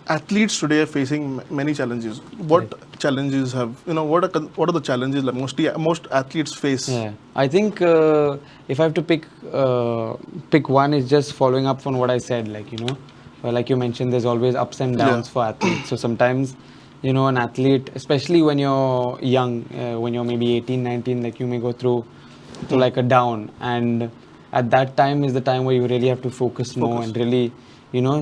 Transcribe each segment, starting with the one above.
athletes today are facing many challenges. What challenges have what are the challenges that most athletes face? Yeah, I think if I have to pick one, is just following up on what I said. Like you mentioned, there's always ups and downs for athletes. So sometimes, an athlete, especially when you're young, when you're maybe 18, 19, like you may go through to like a down, and at that time is the time where you really have to focus more and really,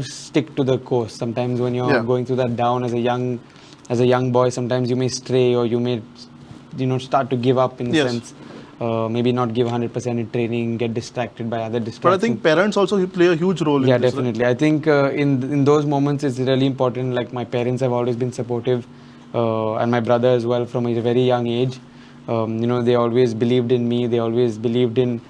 stick to the course. Sometimes when you're going through that down as a young boy, sometimes you may stray, or you may start to give up in a sense, maybe not give 100% in training, get distracted by other distractions. But I think parents also play a huge role in this. this, Definitely. Right? I think in those moments it's really important. Like my parents have always been supportive, and my brother as well from a very young age. They always believed in me. They always believed in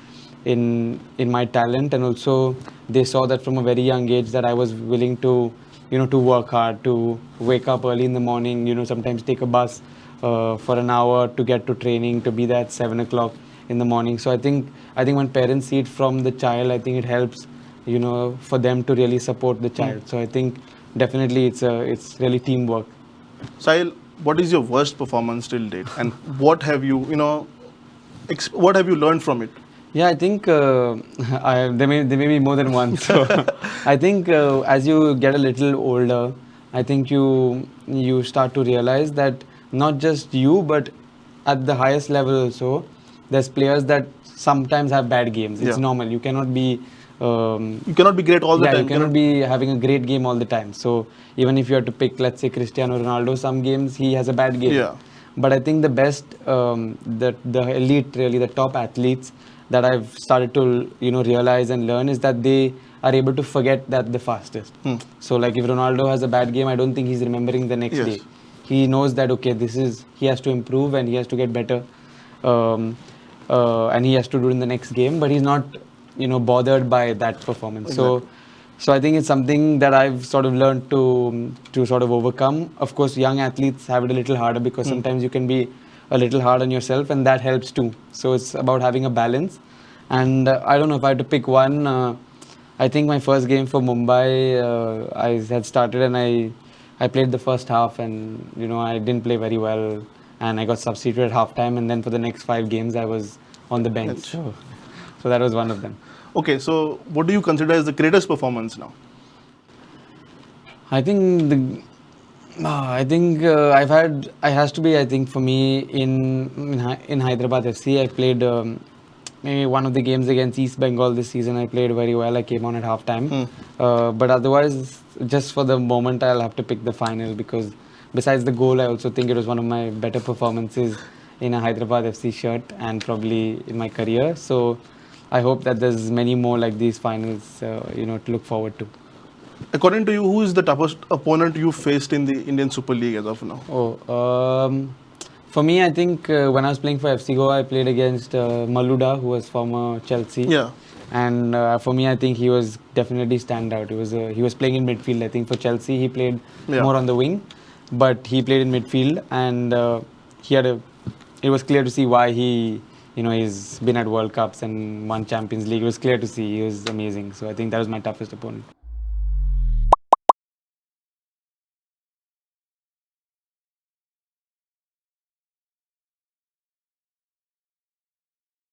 my talent, and also they saw that from a very young age that I was willing to to work hard, to wake up early in the morning, sometimes take a bus for an hour to get to training, to be there at 7 o'clock in the morning. So I think when parents see it from the child, I think it helps, for them to really support the child. So I think definitely it's really teamwork. Sahil, what is your worst performance till date, and what have you what have you learned from it? Yeah, I think there may be more than one. So I think as you get a little older, I think you start to realize that not just you, but at the highest level also, there's players that sometimes have bad games. It's normal. You cannot be great all the time. You cannot be having a great game all the time. So even if you have to pick, let's say Cristiano Ronaldo, some games he has a bad game. Yeah. But I think the best, the elite, really the top athletes that I've started to realize and learn is that they are able to forget that the fastest. So like if Ronaldo has a bad game, I don't think he's remembering the next day. He knows that okay, he has to improve and he has to get better, and he has to do it in the next game. But he's not bothered by that performance. Exactly. So I think it's something that I've sort of learned to sort of overcome. Of course, young athletes have it a little harder because sometimes you can be a little hard on yourself, and that helps too. So it's about having a balance. And I don't know if I had to pick one. I think my first game for Mumbai, I had started and I played the first half, and I didn't play very well, and I got substituted at halftime, and then for the next 5 games I was on the bench. So that was one of them. Okay, so what do you consider as the greatest performance now? I think it has to be, I think for me in Hyderabad FC, I played maybe one of the games against East Bengal this season. I played very well. I came on at halftime. But otherwise, just for the moment, I'll have to pick the final, because besides the goal, I also think it was one of my better performances in a Hyderabad FC shirt and probably in my career. So I hope that there's many more like these finals, to look forward to. According to you, who is the toughest opponent you faced in the Indian Super League as of now? For me, I think when I was playing for FC Goa, I played against Maluda, who was former Chelsea. Yeah. And for me, I think he was definitely standout. He was playing in midfield. I think for Chelsea, he played more on the wing, but he played in midfield, and it was clear to see why he's been at World Cups and won Champions League. It was clear to see he was amazing. So I think that was my toughest opponent.